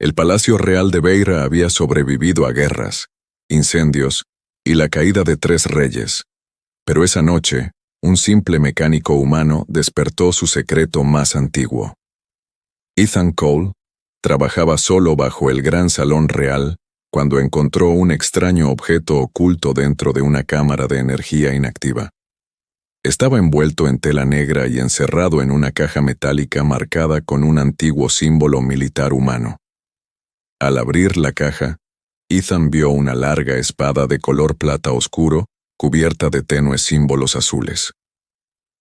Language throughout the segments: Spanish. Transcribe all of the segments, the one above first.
El Palacio Real de Beira había sobrevivido a guerras, incendios y la caída de 3 reyes. Pero esa noche, un simple mecánico humano despertó su secreto más antiguo. Ethan Cole trabajaba solo bajo el gran salón real cuando encontró un extraño objeto oculto dentro de una cámara de energía inactiva. Estaba envuelto en tela negra y encerrado en una caja metálica marcada con un antiguo símbolo militar humano. Al abrir la caja, Ethan vio una larga espada de color plata oscuro cubierta de tenues símbolos azules.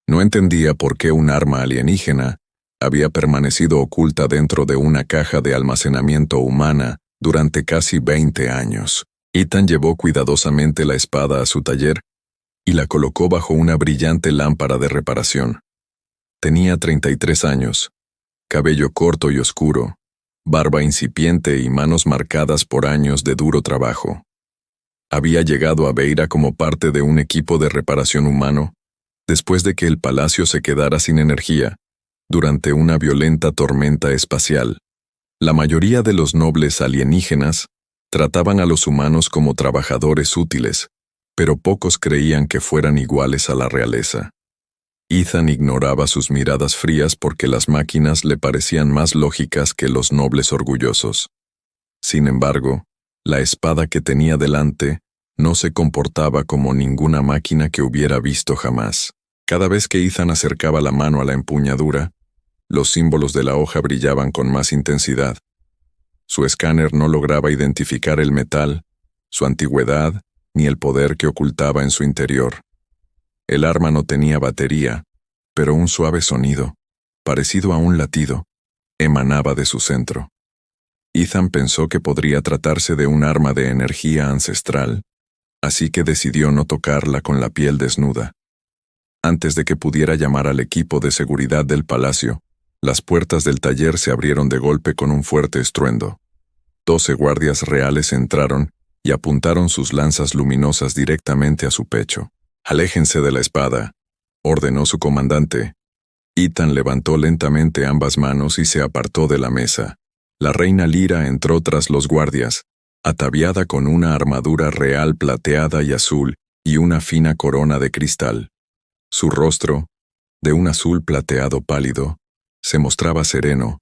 No entendía por qué un arma alienígena había permanecido oculta dentro de una caja de almacenamiento humana durante casi 20 años. Ethan llevó cuidadosamente la espada a su taller y la colocó bajo una brillante lámpara de reparación. Tenía 33 años, cabello corto y oscuro, barba incipiente y manos marcadas por años de duro trabajo. Había llegado a Beira como parte de un equipo de reparación humano, después de que el palacio se quedara sin energía, durante una violenta tormenta espacial. La mayoría de los nobles alienígenas trataban a los humanos como trabajadores útiles, pero pocos creían que fueran iguales a la realeza. Ethan ignoraba sus miradas frías porque las máquinas le parecían más lógicas que los nobles orgullosos. Sin embargo, la espada que tenía delante no se comportaba como ninguna máquina que hubiera visto jamás. Cada vez que Ethan acercaba la mano a la empuñadura, los símbolos de la hoja brillaban con más intensidad. Su escáner no lograba identificar el metal, su antigüedad, ni el poder que ocultaba en su interior. El arma no tenía batería, pero un suave sonido, parecido a un latido, emanaba de su centro. Ethan pensó que podría tratarse de un arma de energía ancestral, así que decidió no tocarla con la piel desnuda. Antes de que pudiera llamar al equipo de seguridad del palacio, las puertas del taller se abrieron de golpe con un fuerte estruendo. 12 guardias reales entraron y apuntaron sus lanzas luminosas directamente a su pecho. «Aléjense de la espada», ordenó su comandante. Ethan levantó lentamente ambas manos y se apartó de la mesa. La reina Lyra entró tras los guardias, ataviada con una armadura real plateada y azul y una fina corona de cristal. Su rostro, de un azul plateado pálido, se mostraba sereno,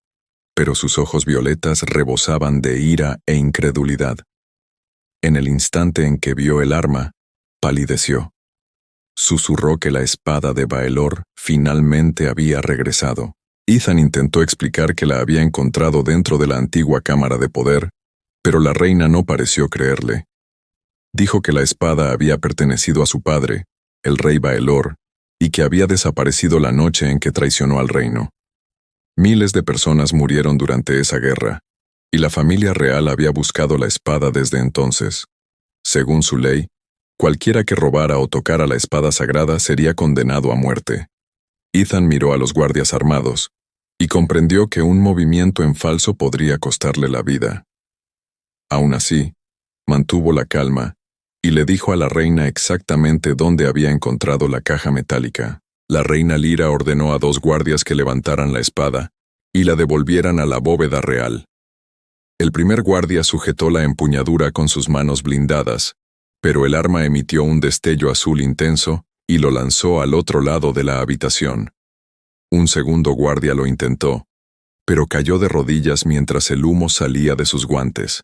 pero sus ojos violetas rebosaban de ira e incredulidad. En el instante en que vio el arma, palideció. Susurró que la espada de Baelor finalmente había regresado. Ethan intentó explicar que la había encontrado dentro de la antigua cámara de poder, pero la reina no pareció creerle. Dijo que la espada había pertenecido a su padre, el rey Baelor, y que había desaparecido la noche en que traicionó al reino. Miles de personas murieron durante esa guerra, y la familia real había buscado la espada desde entonces. Según su ley, cualquiera que robara o tocara la espada sagrada sería condenado a muerte. Ethan miró a los guardias armados y comprendió que un movimiento en falso podría costarle la vida. Aún así, mantuvo la calma y le dijo a la reina exactamente dónde había encontrado la caja metálica. La reina Lyra ordenó a 2 guardias que levantaran la espada y la devolvieran a la bóveda real. El primer guardia sujetó la empuñadura con sus manos blindadas, pero el arma emitió un destello azul intenso y lo lanzó al otro lado de la habitación. Un segundo guardia lo intentó, pero cayó de rodillas mientras el humo salía de sus guantes.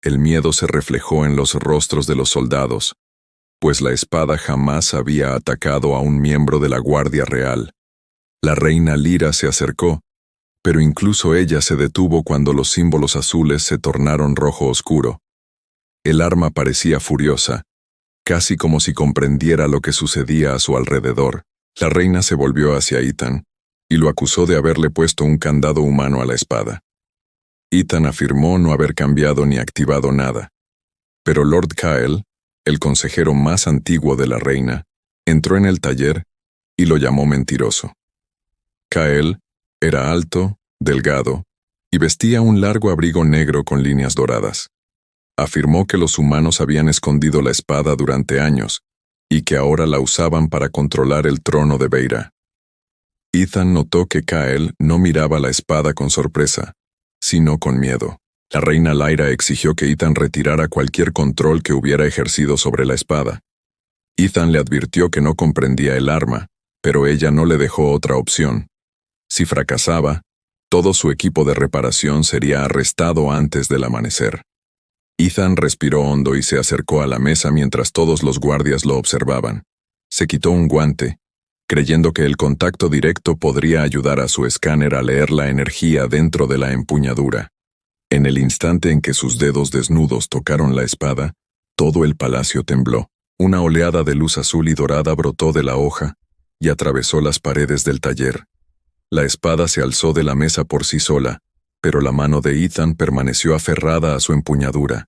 El miedo se reflejó en los rostros de los soldados, pues la espada jamás había atacado a un miembro de la Guardia Real. La reina Lyra se acercó, pero incluso ella se detuvo cuando los símbolos azules se tornaron rojo oscuro. El arma parecía furiosa, casi como si comprendiera lo que sucedía a su alrededor. La reina se volvió hacia Ethan y lo acusó de haberle puesto un candado humano a la espada. Ethan afirmó no haber cambiado ni activado nada, pero Lord Kyle, el consejero más antiguo de la reina, entró en el taller y lo llamó mentiroso. Kyle era alto, delgado, y vestía un largo abrigo negro con líneas doradas. Afirmó que los humanos habían escondido la espada durante años y que ahora la usaban para controlar el trono de Beira. Ethan notó que Kyle no miraba la espada con sorpresa, sino con miedo. La reina Lyra exigió que Ethan retirara cualquier control que hubiera ejercido sobre la espada. Ethan le advirtió que no comprendía el arma, pero ella no le dejó otra opción. Si fracasaba, todo su equipo de reparación sería arrestado antes del amanecer. Ethan respiró hondo y se acercó a la mesa mientras todos los guardias lo observaban. Se quitó un guante, creyendo que el contacto directo podría ayudar a su escáner a leer la energía dentro de la empuñadura. En el instante en que sus dedos desnudos tocaron la espada, todo el palacio tembló. Una oleada de luz azul y dorada brotó de la hoja y atravesó las paredes del taller. La espada se alzó de la mesa por sí sola, pero la mano de Ethan permaneció aferrada a su empuñadura.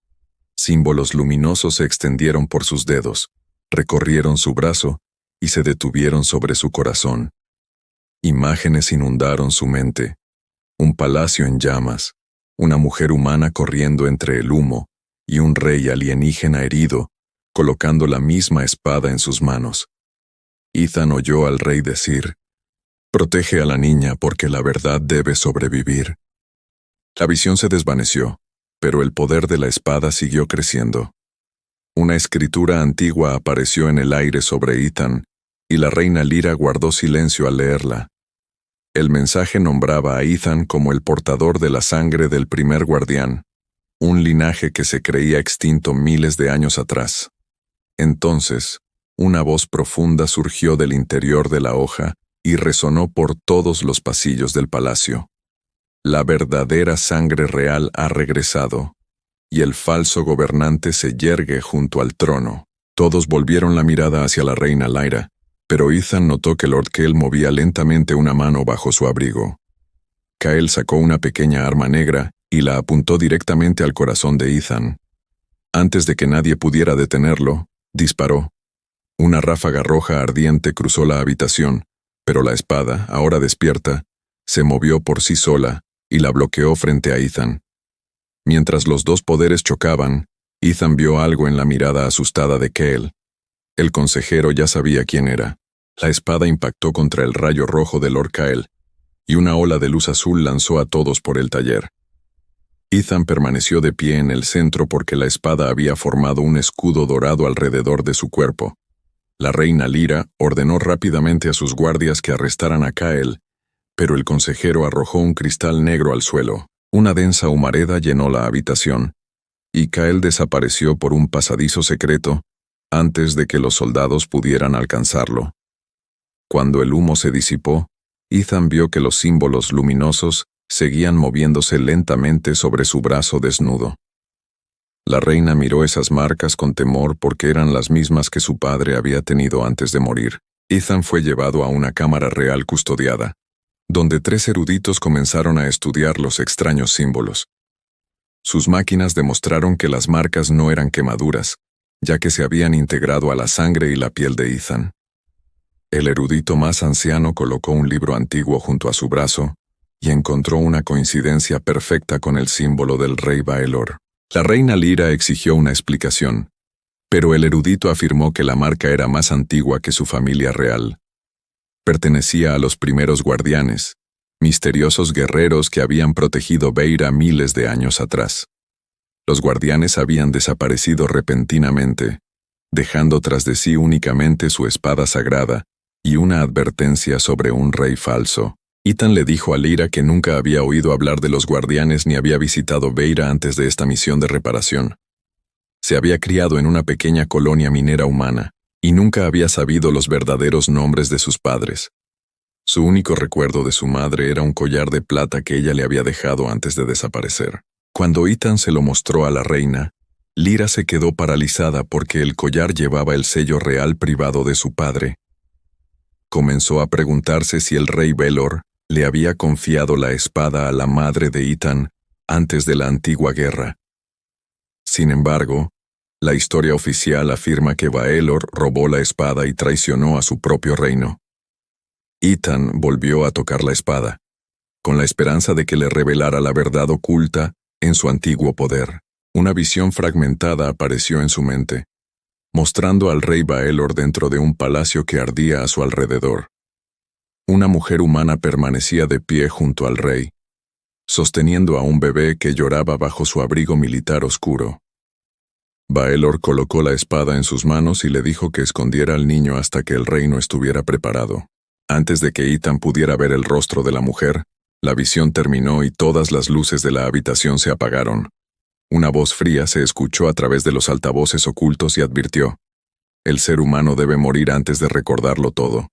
Símbolos luminosos se extendieron por sus dedos, recorrieron su brazo y se detuvieron sobre su corazón. Imágenes inundaron su mente. Un palacio en llamas, una mujer humana corriendo entre el humo y un rey alienígena herido, colocando la misma espada en sus manos. Ethan oyó al rey decir: «Protege a la niña porque la verdad debe sobrevivir». La visión se desvaneció, pero el poder de la espada siguió creciendo. Una escritura antigua apareció en el aire sobre Ethan, y la reina Lyra guardó silencio al leerla. El mensaje nombraba a Ethan como el portador de la sangre del primer guardián, un linaje que se creía extinto miles de años atrás. Entonces, una voz profunda surgió del interior de la hoja y resonó por todos los pasillos del palacio. La verdadera sangre real ha regresado, y el falso gobernante se yergue junto al trono. Todos volvieron la mirada hacia la reina Lyra, pero Ethan notó que Lord Kell movía lentamente una mano bajo su abrigo. Kael sacó una pequeña arma negra y la apuntó directamente al corazón de Ethan. Antes de que nadie pudiera detenerlo, disparó. Una ráfaga roja ardiente cruzó la habitación, pero la espada, ahora despierta, se movió por sí sola y la bloqueó frente a Ethan. Mientras los dos poderes chocaban, Ethan vio algo en la mirada asustada de Kael. El consejero ya sabía quién era. La espada impactó contra el rayo rojo de Lord Kael, y una ola de luz azul lanzó a todos por el taller. Ethan permaneció de pie en el centro porque la espada había formado un escudo dorado alrededor de su cuerpo. La reina Lyra ordenó rápidamente a sus guardias que arrestaran a Kael, pero el consejero arrojó un cristal negro al suelo. Una densa humareda llenó la habitación, y Kael desapareció por un pasadizo secreto antes de que los soldados pudieran alcanzarlo. Cuando el humo se disipó, Ethan vio que los símbolos luminosos seguían moviéndose lentamente sobre su brazo desnudo. La reina miró esas marcas con temor porque eran las mismas que su padre había tenido antes de morir. Ethan fue llevado a una cámara real custodiada, donde 3 eruditos comenzaron a estudiar los extraños símbolos. Sus máquinas demostraron que las marcas no eran quemaduras, ya que se habían integrado a la sangre y la piel de Ethan. El erudito más anciano colocó un libro antiguo junto a su brazo y encontró una coincidencia perfecta con el símbolo del rey Baelor. La reina Lyra exigió una explicación, pero el erudito afirmó que la marca era más antigua que su familia real. Pertenecía a los primeros guardianes, misteriosos guerreros que habían protegido Beira miles de años atrás. Los guardianes habían desaparecido repentinamente, dejando tras de sí únicamente su espada sagrada y una advertencia sobre un rey falso. Ethan le dijo a Lyra que nunca había oído hablar de los guardianes ni había visitado Beira antes de esta misión de reparación. Se había criado en una pequeña colonia minera humana, y nunca había sabido los verdaderos nombres de sus padres. Su único recuerdo de su madre era un collar de plata que ella le había dejado antes de desaparecer. Cuando Ethan se lo mostró a la reina, Lyra se quedó paralizada porque el collar llevaba el sello real privado de su padre. Comenzó a preguntarse si el rey Baelor le había confiado la espada a la madre de Ethan antes de la antigua guerra. Sin embargo, la historia oficial afirma que Baelor robó la espada y traicionó a su propio reino. Ethan volvió a tocar la espada, con la esperanza de que le revelara la verdad oculta en su antiguo poder. Una visión fragmentada apareció en su mente, mostrando al rey Baelor dentro de un palacio que ardía a su alrededor. Una mujer humana permanecía de pie junto al rey, sosteniendo a un bebé que lloraba bajo su abrigo militar oscuro. Baelor colocó la espada en sus manos y le dijo que escondiera al niño hasta que el reino estuviera preparado. Antes de que Ethan pudiera ver el rostro de la mujer, la visión terminó y todas las luces de la habitación se apagaron. Una voz fría se escuchó a través de los altavoces ocultos y advirtió: «El ser humano debe morir antes de recordarlo todo».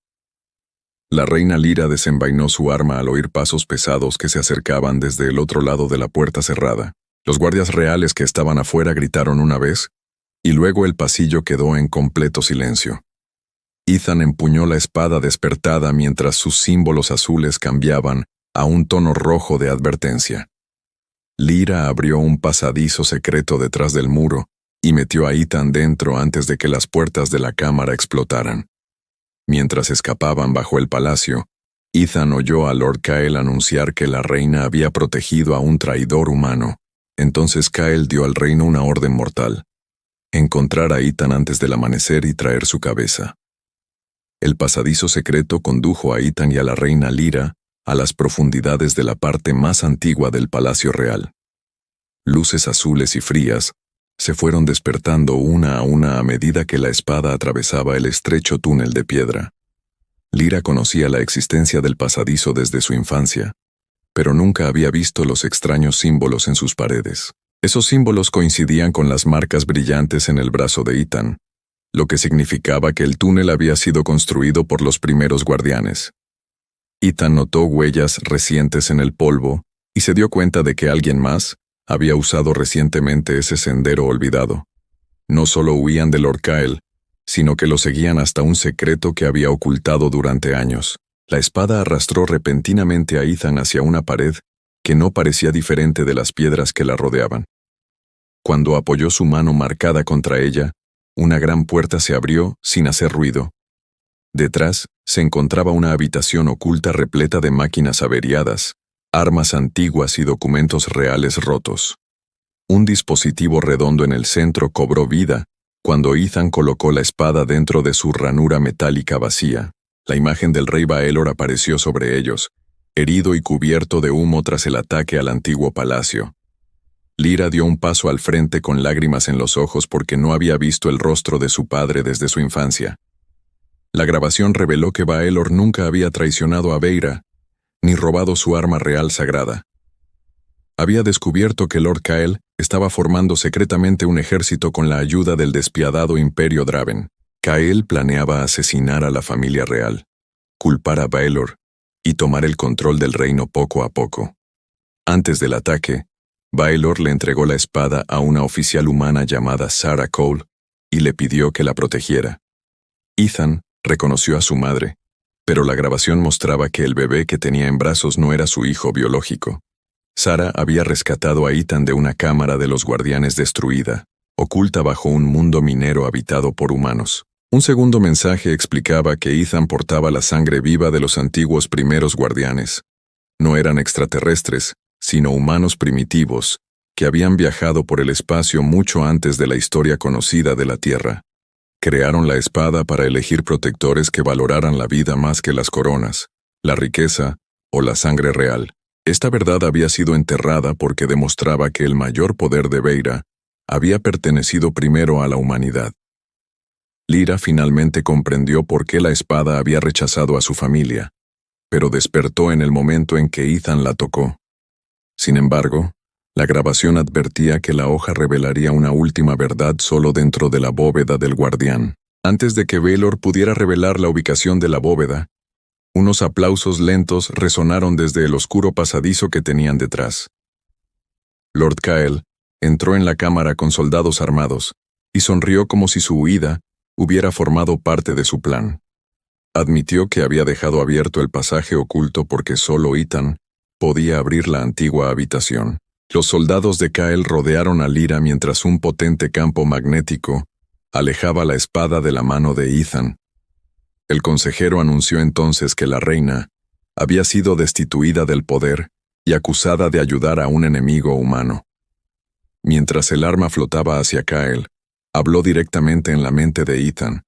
La reina Lyra desenvainó su arma al oír pasos pesados que se acercaban desde el otro lado de la puerta cerrada. Los guardias reales que estaban afuera gritaron una vez, y luego el pasillo quedó en completo silencio. Ethan empuñó la espada despertada mientras sus símbolos azules cambiaban a un tono rojo de advertencia. Lyra abrió un pasadizo secreto detrás del muro y metió a Ethan dentro antes de que las puertas de la cámara explotaran. Mientras escapaban bajo el palacio, Ethan oyó a Lord Kael anunciar que la reina había protegido a un traidor humano. Entonces Kael dio al reino una orden mortal: encontrar a Ethan antes del amanecer y traer su cabeza. El pasadizo secreto condujo a Ethan y a la reina Lyra a las profundidades de la parte más antigua del palacio real. Luces azules y frías se fueron despertando una a medida que la espada atravesaba el estrecho túnel de piedra. Lyra conocía la existencia del pasadizo desde su infancia, pero nunca había visto los extraños símbolos en sus paredes. Esos símbolos coincidían con las marcas brillantes en el brazo de Ethan, lo que significaba que el túnel había sido construido por los primeros guardianes. Ethan notó huellas recientes en el polvo y se dio cuenta de que alguien más había usado recientemente ese sendero olvidado. No solo huían de Lord Kael, sino que lo seguían hasta un secreto que había ocultado durante años. La espada arrastró repentinamente a Ethan hacia una pared que no parecía diferente de las piedras que la rodeaban. Cuando apoyó su mano marcada contra ella, una gran puerta se abrió sin hacer ruido. Detrás se encontraba una habitación oculta repleta de máquinas averiadas, armas antiguas y documentos reales rotos. Un dispositivo redondo en el centro cobró vida cuando Ethan colocó la espada dentro de su ranura metálica vacía. La imagen del rey Baelor apareció sobre ellos, herido y cubierto de humo tras el ataque al antiguo palacio. Lyra dio un paso al frente con lágrimas en los ojos porque no había visto el rostro de su padre desde su infancia. La grabación reveló que Baelor nunca había traicionado a Veyra, ni robado su arma real sagrada. Había descubierto que Lord Kael estaba formando secretamente un ejército con la ayuda del despiadado Imperio Draven. Kael planeaba asesinar a la familia real, culpar a Baelor y tomar el control del reino poco a poco. Antes del ataque, Baelor le entregó la espada a una oficial humana llamada Sarah Cole y le pidió que la protegiera. Ethan reconoció a su madre, pero la grabación mostraba que el bebé que tenía en brazos no era su hijo biológico. Sarah había rescatado a Ethan de una cámara de los guardianes destruida, oculta bajo un mundo minero habitado por humanos. Un segundo mensaje explicaba que Ethan portaba la sangre viva de los antiguos primeros guardianes. No eran extraterrestres, sino humanos primitivos, que habían viajado por el espacio mucho antes de la historia conocida de la Tierra. Crearon la espada para elegir protectores que valoraran la vida más que las coronas, la riqueza o la sangre real. Esta verdad había sido enterrada porque demostraba que el mayor poder de Veyra había pertenecido primero a la humanidad. Lyra finalmente comprendió por qué la espada había rechazado a su familia, pero despertó en el momento en que Ethan la tocó. Sin embargo, la grabación advertía que la hoja revelaría una última verdad solo dentro de la bóveda del guardián. Antes de que Baelor pudiera revelar la ubicación de la bóveda, unos aplausos lentos resonaron desde el oscuro pasadizo que tenían detrás. Lord Kael entró en la cámara con soldados armados y sonrió como si su huida hubiera formado parte de su plan. Admitió que había dejado abierto el pasaje oculto porque solo Ethan podía abrir la antigua habitación. Los soldados de Kael rodearon a Lyra mientras un potente campo magnético alejaba la espada de la mano de Ethan. El consejero anunció entonces que la reina había sido destituida del poder y acusada de ayudar a un enemigo humano. Mientras el arma flotaba hacia Kael, habló directamente en la mente de Ethan.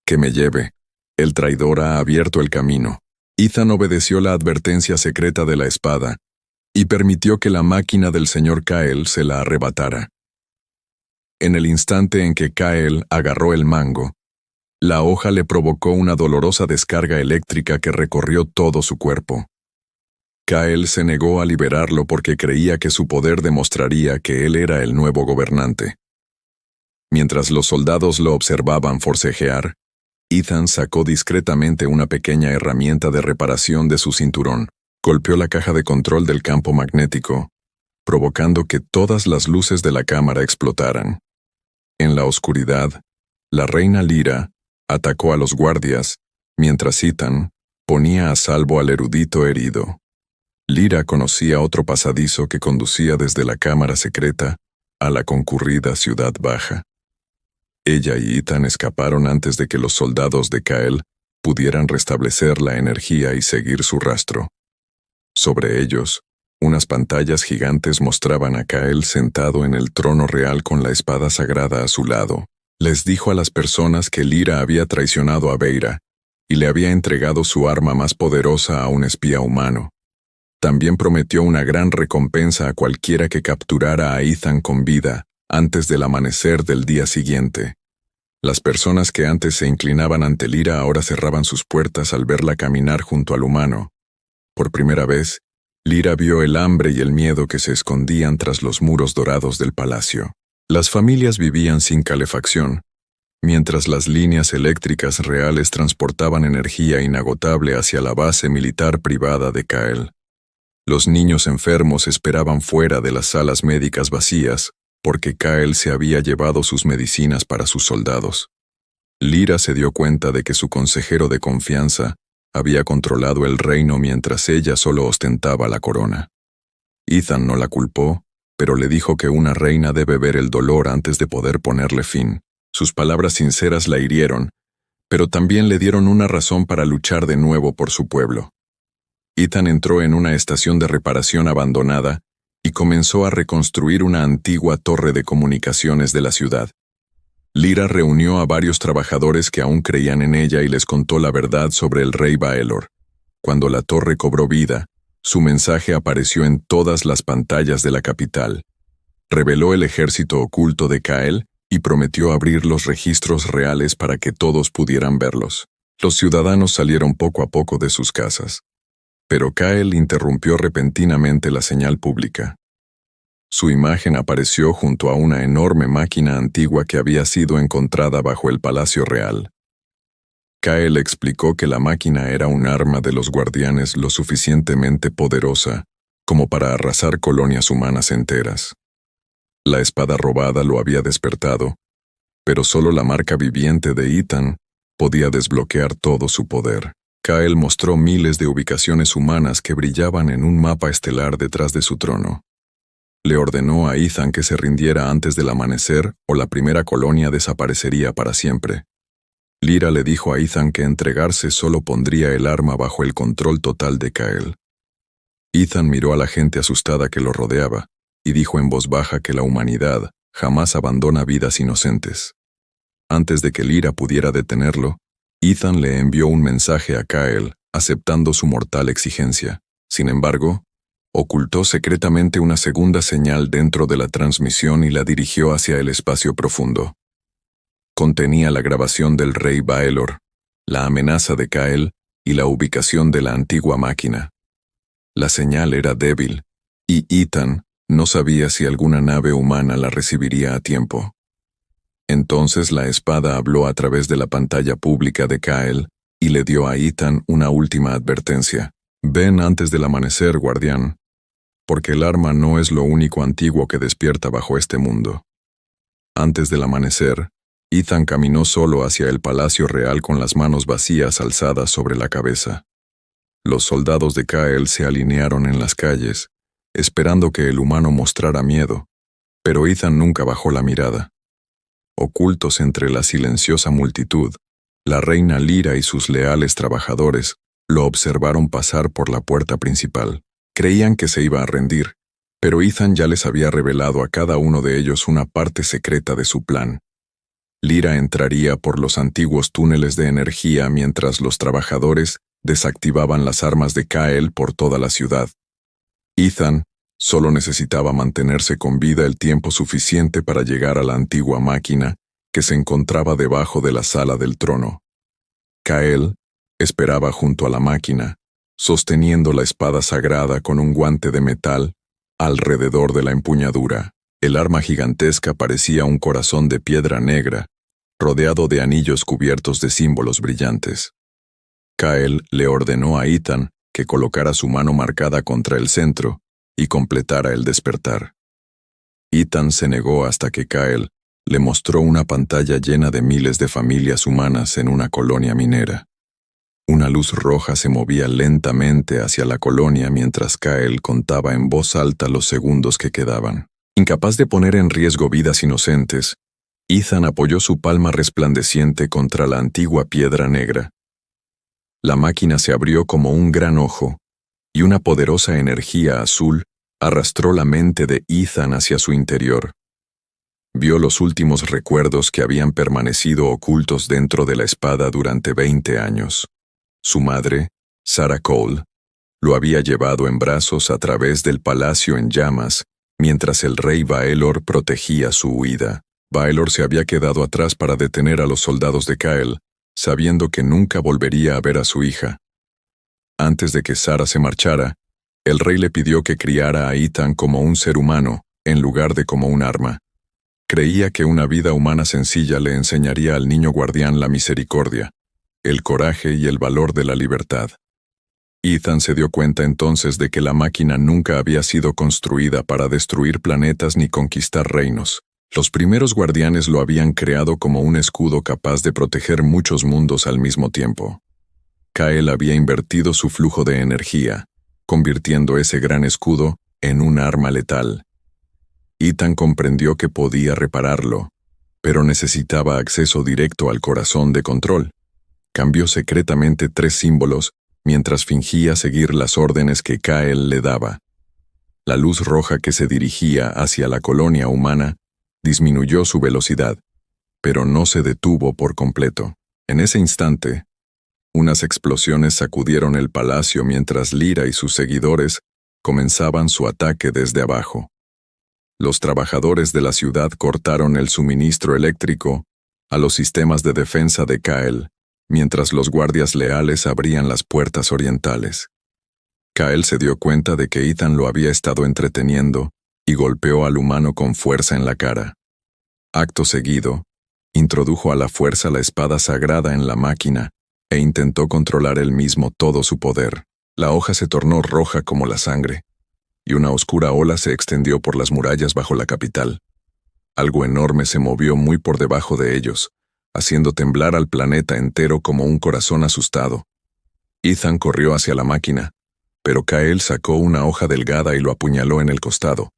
«Que me lleve. El traidor ha abierto el camino». Ethan obedeció la advertencia secreta de la espada y permitió que la máquina del señor Kael se la arrebatara. En el instante en que Kael agarró el mango, la hoja le provocó una dolorosa descarga eléctrica que recorrió todo su cuerpo. Kael se negó a liberarlo porque creía que su poder demostraría que él era el nuevo gobernante. Mientras los soldados lo observaban forcejear, Ethan sacó discretamente una pequeña herramienta de reparación de su cinturón, golpeó la caja de control del campo magnético, provocando que todas las luces de la cámara explotaran. En la oscuridad, la reina Lyra atacó a los guardias, mientras Ethan ponía a salvo al erudito herido. Lyra conocía otro pasadizo que conducía desde la cámara secreta a la concurrida ciudad baja. Ella y Ethan escaparon antes de que los soldados de Kael pudieran restablecer la energía y seguir su rastro. Sobre ellos, unas pantallas gigantes mostraban a Kael sentado en el trono real con la espada sagrada a su lado. Les dijo a las personas que Lyra había traicionado a Beira y le había entregado su arma más poderosa a un espía humano. También prometió una gran recompensa a cualquiera que capturara a Ethan con vida antes del amanecer del día siguiente. Las personas que antes se inclinaban ante Lyra ahora cerraban sus puertas al verla caminar junto al humano. Por primera vez, Lyra vio el hambre y el miedo que se escondían tras los muros dorados del palacio. Las familias vivían sin calefacción, mientras las líneas eléctricas reales transportaban energía inagotable hacia la base militar privada de Kael. Los niños enfermos esperaban fuera de las salas médicas vacías, porque Kael se había llevado sus medicinas para sus soldados. Lyra se dio cuenta de que su consejero de confianza había controlado el reino mientras ella solo ostentaba la corona. Ethan no la culpó, pero le dijo que una reina debe ver el dolor antes de poder ponerle fin. Sus palabras sinceras la hirieron, pero también le dieron una razón para luchar de nuevo por su pueblo. Ethan entró en una estación de reparación abandonada y comenzó a reconstruir una antigua torre de comunicaciones de la ciudad. Lyra reunió a varios trabajadores que aún creían en ella y les contó la verdad sobre el rey Baelor. Cuando la torre cobró vida, su mensaje apareció en todas las pantallas de la capital. Reveló el ejército oculto de Kael y prometió abrir los registros reales para que todos pudieran verlos. Los ciudadanos salieron poco a poco de sus casas. Pero Kael interrumpió repentinamente la señal pública. Su imagen apareció junto a una enorme máquina antigua que había sido encontrada bajo el Palacio Real. Kael explicó que la máquina era un arma de los guardianes lo suficientemente poderosa como para arrasar colonias humanas enteras. La espada robada lo había despertado, pero solo la marca viviente de Ethan podía desbloquear todo su poder. Kael mostró miles de ubicaciones humanas que brillaban en un mapa estelar detrás de su trono. Le ordenó a Ethan que se rindiera antes del amanecer o la primera colonia desaparecería para siempre. Lyra le dijo a Ethan que entregarse solo pondría el arma bajo el control total de Kael. Ethan miró a la gente asustada que lo rodeaba y dijo en voz baja que la humanidad jamás abandona vidas inocentes. Antes de que Lyra pudiera detenerlo, Ethan le envió un mensaje a Kael, aceptando su mortal exigencia. Sin embargo, ocultó secretamente una segunda señal dentro de la transmisión y la dirigió hacia el espacio profundo. Contenía la grabación del rey Baelor, la amenaza de Kael y la ubicación de la antigua máquina. La señal era débil, y Ethan no sabía si alguna nave humana la recibiría a tiempo. Entonces la espada habló a través de la pantalla pública de Kael y le dio a Ethan una última advertencia. Ven antes del amanecer, guardián, porque el arma no es lo único antiguo que despierta bajo este mundo. Antes del amanecer, Ethan caminó solo hacia el palacio real con las manos vacías alzadas sobre la cabeza. Los soldados de Kael se alinearon en las calles, esperando que el humano mostrara miedo, pero Ethan nunca bajó la mirada. Ocultos entre la silenciosa multitud, la reina Lyra y sus leales trabajadores lo observaron pasar por la puerta principal. Creían que se iba a rendir, pero Ethan ya les había revelado a cada uno de ellos una parte secreta de su plan. Lyra entraría por los antiguos túneles de energía mientras los trabajadores desactivaban las armas de Kael por toda la ciudad. Ethan Solo necesitaba mantenerse con vida el tiempo suficiente para llegar a la antigua máquina que se encontraba debajo de la sala del trono. Kael esperaba junto a la máquina, sosteniendo la espada sagrada con un guante de metal alrededor de la empuñadura. El arma gigantesca parecía un corazón de piedra negra, rodeado de anillos cubiertos de símbolos brillantes. Kael le ordenó a Ethan que colocara su mano marcada contra el centro y completara el despertar. Ethan se negó hasta que Kael le mostró una pantalla llena de miles de familias humanas en una colonia minera. Una luz roja se movía lentamente hacia la colonia mientras Kael contaba en voz alta los segundos que quedaban. Incapaz de poner en riesgo vidas inocentes, Ethan apoyó su palma resplandeciente contra la antigua piedra negra. La máquina se abrió como un gran ojo, y una poderosa energía azul arrastró la mente de Ethan hacia su interior. Vio los últimos recuerdos que habían permanecido ocultos dentro de la espada durante 20 años. Su madre, Sarah Cole, lo había llevado en brazos a través del palacio en llamas, mientras el rey Baelor protegía su huida. Baelor se había quedado atrás para detener a los soldados de Kael, sabiendo que nunca volvería a ver a su hija. Antes de que Sarah se marchara, el rey le pidió que criara a Ethan como un ser humano, en lugar de como un arma. Creía que una vida humana sencilla le enseñaría al niño guardián la misericordia, el coraje y el valor de la libertad. Ethan se dio cuenta entonces de que la máquina nunca había sido construida para destruir planetas ni conquistar reinos. Los primeros guardianes lo habían creado como un escudo capaz de proteger muchos mundos al mismo tiempo. Kael había invertido su flujo de energía, convirtiendo ese gran escudo en un arma letal. Ethan comprendió que podía repararlo, pero necesitaba acceso directo al corazón de control. Cambió secretamente 3 símbolos mientras fingía seguir las órdenes que Kael le daba. La luz roja que se dirigía hacia la colonia humana disminuyó su velocidad, pero no se detuvo por completo. En ese instante, unas explosiones sacudieron el palacio mientras Lyra y sus seguidores comenzaban su ataque desde abajo. Los trabajadores de la ciudad cortaron el suministro eléctrico a los sistemas de defensa de Kael, mientras los guardias leales abrían las puertas orientales. Kael se dio cuenta de que Ethan lo había estado entreteniendo y golpeó al humano con fuerza en la cara. Acto seguido, introdujo a la fuerza la espada sagrada en la máquina e intentó controlar él mismo todo su poder. La hoja se tornó roja como la sangre, y una oscura ola se extendió por las murallas bajo la capital. Algo enorme se movió muy por debajo de ellos, haciendo temblar al planeta entero como un corazón asustado. Ethan corrió hacia la máquina, pero Kael sacó una hoja delgada y lo apuñaló en el costado.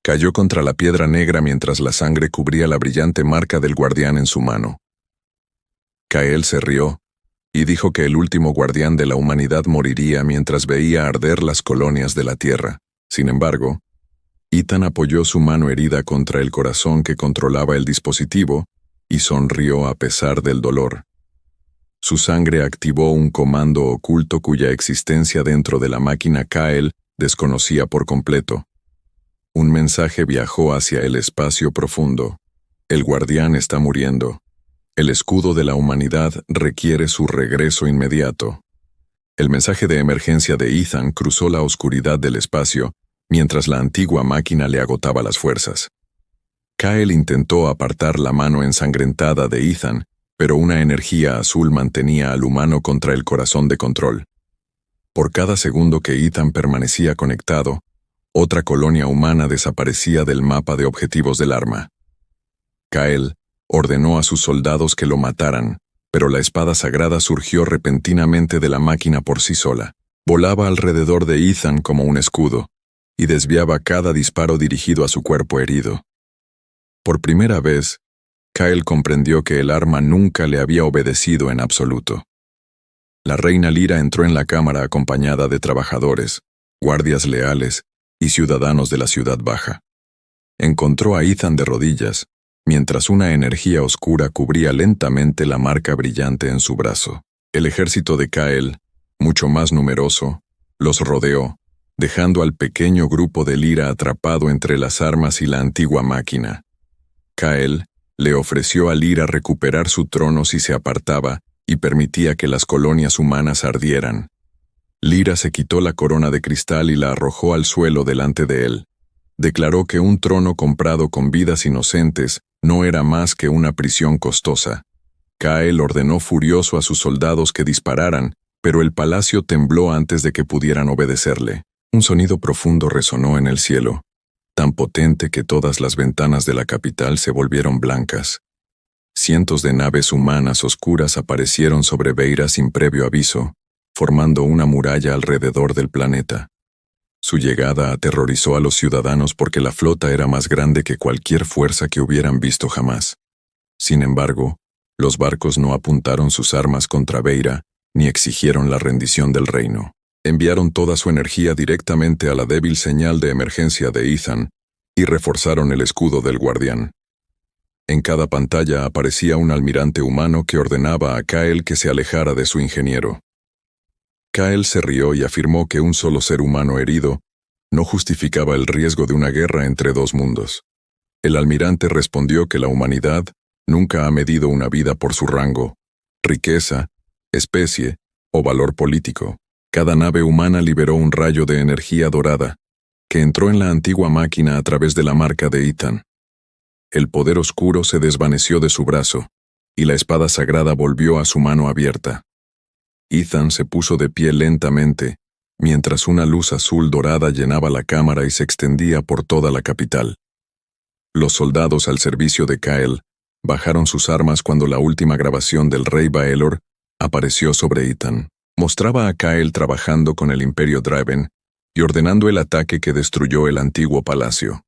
Cayó contra la piedra negra mientras la sangre cubría la brillante marca del guardián en su mano. Kael se rió y dijo que el último guardián de la humanidad moriría mientras veía arder las colonias de la Tierra. Sin embargo, Ethan apoyó su mano herida contra el corazón que controlaba el dispositivo y sonrió a pesar del dolor. Su sangre activó un comando oculto cuya existencia dentro de la máquina Kael desconocía por completo. Un mensaje viajó hacia el espacio profundo. El guardián está muriendo. El escudo de la humanidad requiere su regreso inmediato. El mensaje de emergencia de Ethan cruzó la oscuridad del espacio mientras la antigua máquina le agotaba las fuerzas. Kael intentó apartar la mano ensangrentada de Ethan, pero una energía azul mantenía al humano contra el corazón de control. Por cada segundo que Ethan permanecía conectado, otra colonia humana desaparecía del mapa de objetivos del arma. Kael ordenó a sus soldados que lo mataran, pero la espada sagrada surgió repentinamente de la máquina por sí sola. Volaba alrededor de Ethan como un escudo, y desviaba cada disparo dirigido a su cuerpo herido. Por primera vez, Kael comprendió que el arma nunca le había obedecido en absoluto. La reina Lyra entró en la cámara acompañada de trabajadores, guardias leales y ciudadanos de la ciudad baja. Encontró a Ethan de rodillas, mientras una energía oscura cubría lentamente la marca brillante en su brazo. El ejército de Kael, mucho más numeroso, los rodeó, dejando al pequeño grupo de Lyra atrapado entre las armas y la antigua máquina. Kael le ofreció a Lyra recuperar su trono si se apartaba y permitía que las colonias humanas ardieran. Lyra se quitó la corona de cristal y la arrojó al suelo delante de él. Declaró que un trono comprado con vidas inocentes no era más que una prisión costosa. Kael ordenó furioso a sus soldados que dispararan, pero el palacio tembló antes de que pudieran obedecerle. Un sonido profundo resonó en el cielo, tan potente que todas las ventanas de la capital se volvieron blancas. Cientos de naves humanas oscuras aparecieron sobre Beira sin previo aviso, formando una muralla alrededor del planeta. Su llegada aterrorizó a los ciudadanos porque la flota era más grande que cualquier fuerza que hubieran visto jamás. Sin embargo, los barcos no apuntaron sus armas contra Beira ni exigieron la rendición del reino. Enviaron toda su energía directamente a la débil señal de emergencia de Ethan y reforzaron el escudo del guardián. En cada pantalla aparecía un almirante humano que ordenaba a Kael que se alejara de su ingeniero. Kael se rió y afirmó que un solo ser humano herido no justificaba el riesgo de una guerra entre dos mundos. El almirante respondió que la humanidad nunca ha medido una vida por su rango, riqueza, especie o valor político. Cada nave humana liberó un rayo de energía dorada, que entró en la antigua máquina a través de la marca de Ethan. El poder oscuro se desvaneció de su brazo, y la espada sagrada volvió a su mano abierta. Ethan se puso de pie lentamente, mientras una luz azul dorada llenaba la cámara y se extendía por toda la capital. Los soldados al servicio de Kael bajaron sus armas cuando la última grabación del rey Baelor apareció sobre Ethan. Mostraba a Kael trabajando con el Imperio Draven y ordenando el ataque que destruyó el antiguo palacio.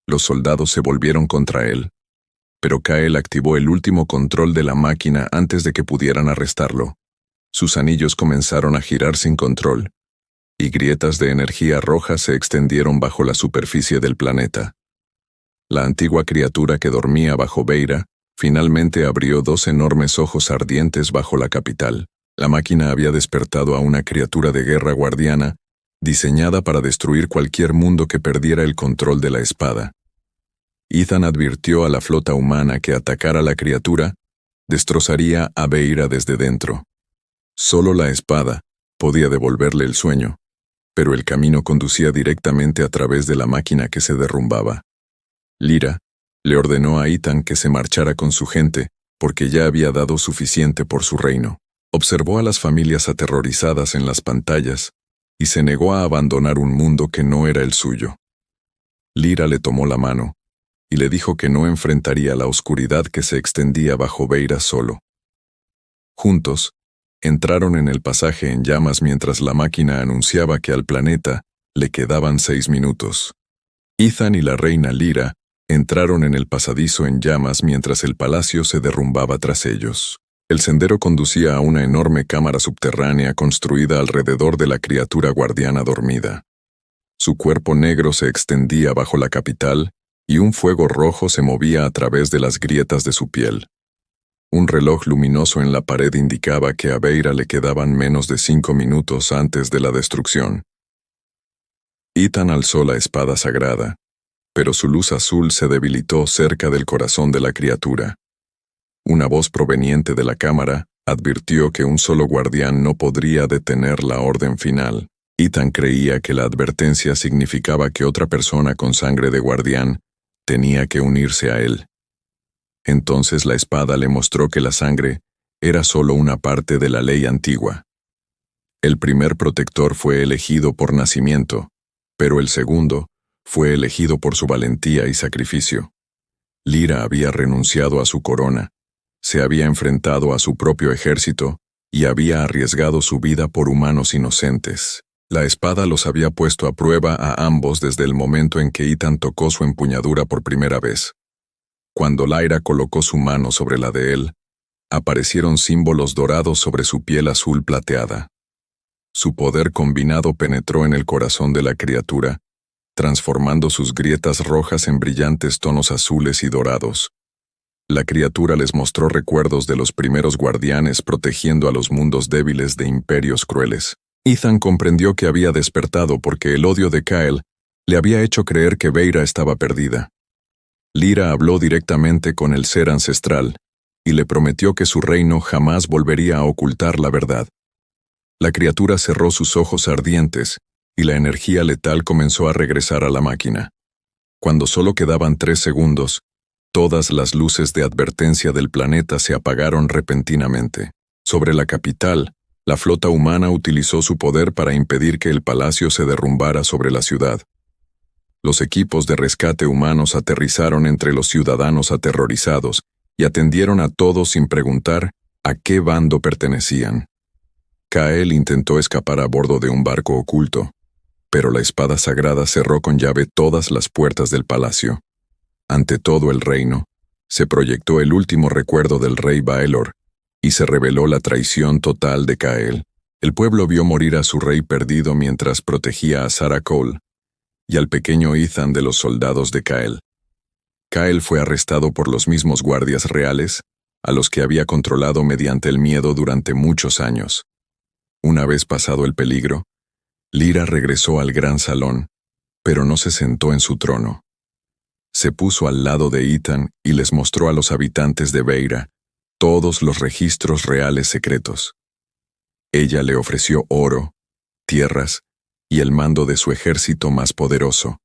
Los soldados se volvieron contra él, pero Kael activó el último control de la máquina antes de que pudieran arrestarlo. Sus anillos comenzaron a girar sin control, y grietas de energía roja se extendieron bajo la superficie del planeta. La antigua criatura que dormía bajo Beira finalmente abrió dos enormes ojos ardientes bajo la capital. La máquina había despertado a una criatura de guerra guardiana, diseñada para destruir cualquier mundo que perdiera el control de la espada. Ethan advirtió a la flota humana que atacar a la criatura destrozaría a Beira desde dentro. Solo la espada podía devolverle el sueño, pero el camino conducía directamente a través de la máquina que se derrumbaba. Lyra le ordenó a Ethan que se marchara con su gente, porque ya había dado suficiente por su reino. Observó a las familias aterrorizadas en las pantallas y se negó a abandonar un mundo que no era el suyo. Lyra le tomó la mano y le dijo que no enfrentaría la oscuridad que se extendía bajo Beira solo. Juntos, entraron en el pasaje en llamas mientras la máquina anunciaba que al planeta le quedaban 6 minutos. Ethan y la reina Lyra entraron en el pasadizo en llamas mientras el palacio se derrumbaba tras ellos. El sendero conducía a una enorme cámara subterránea construida alrededor de la criatura guardiana dormida. Su cuerpo negro se extendía bajo la capital y un fuego rojo se movía a través de las grietas de su piel. Un reloj luminoso en la pared indicaba que a Beira le quedaban menos de 5 minutos antes de la destrucción. Ethan alzó la espada sagrada, pero su luz azul se debilitó cerca del corazón de la criatura. Una voz proveniente de la cámara advirtió que un solo guardián no podría detener la orden final. Ethan creía que la advertencia significaba que otra persona con sangre de guardián tenía que unirse a él. Entonces la espada le mostró que la sangre era solo una parte de la ley antigua. El primer protector fue elegido por nacimiento, pero el segundo fue elegido por su valentía y sacrificio. Lyra había renunciado a su corona, se había enfrentado a su propio ejército y había arriesgado su vida por humanos inocentes. La espada los había puesto a prueba a ambos desde el momento en que Ethan tocó su empuñadura por primera vez. Cuando Lyra colocó su mano sobre la de él, aparecieron símbolos dorados sobre su piel azul plateada. Su poder combinado penetró en el corazón de la criatura, transformando sus grietas rojas en brillantes tonos azules y dorados. La criatura les mostró recuerdos de los primeros guardianes protegiendo a los mundos débiles de imperios crueles. Ethan comprendió que había despertado porque el odio de Kyle le había hecho creer que Veyra estaba perdida. Lyra habló directamente con el ser ancestral y le prometió que su reino jamás volvería a ocultar la verdad. La criatura cerró sus ojos ardientes y la energía letal comenzó a regresar a la máquina. Cuando solo quedaban 3 segundos, todas las luces de advertencia del planeta se apagaron repentinamente. Sobre la capital, la flota humana utilizó su poder para impedir que el palacio se derrumbara sobre la ciudad. Los equipos de rescate humanos aterrizaron entre los ciudadanos aterrorizados y atendieron a todos sin preguntar a qué bando pertenecían. Kael intentó escapar a bordo de un barco oculto, pero la espada sagrada cerró con llave todas las puertas del palacio. Ante todo el reino, se proyectó el último recuerdo del rey Baelor, y se reveló la traición total de Kael. El pueblo vio morir a su rey perdido mientras protegía a Sarah Cole y al pequeño Ethan de los soldados de Kael. Kael fue arrestado por los mismos guardias reales, a los que había controlado mediante el miedo durante muchos años. Una vez pasado el peligro, Lyra regresó al gran salón, pero no se sentó en su trono. Se puso al lado de Ethan y les mostró a los habitantes de Veyra todos los registros reales secretos. Ella le ofreció oro, tierras y el mando de su ejército más poderoso.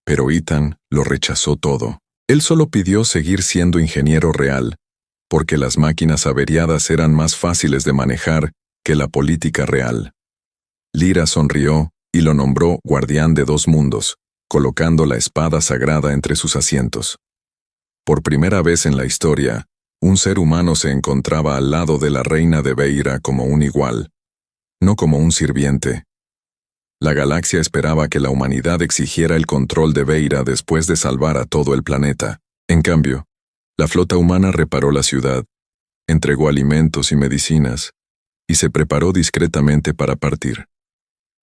Pero Ethan lo rechazó todo. Él solo pidió seguir siendo ingeniero real, porque las máquinas averiadas eran más fáciles de manejar que la política real. Lyra sonrió y lo nombró guardián de 2 mundos, colocando la espada sagrada entre sus asientos. Por primera vez en la historia, un ser humano se encontraba al lado de la reina de Veyra como un igual, no como un sirviente. La galaxia esperaba que la humanidad exigiera el control de Veyra después de salvar a todo el planeta. En cambio, la flota humana reparó la ciudad, entregó alimentos y medicinas, y se preparó discretamente para partir.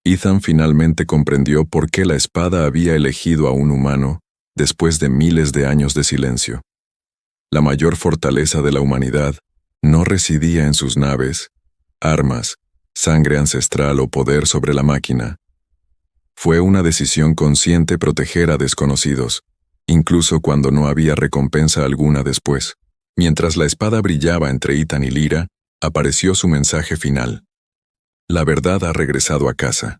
Ethan finalmente comprendió por qué la espada había elegido a un humano después de miles de años de silencio. La mayor fortaleza de la humanidad no residía en sus naves, armas, sangre ancestral o poder sobre la máquina. Fue una decisión consciente proteger a desconocidos, incluso cuando no había recompensa alguna después. Mientras la espada brillaba entre Ethan y Lyra, apareció su mensaje final. La verdad ha regresado a casa.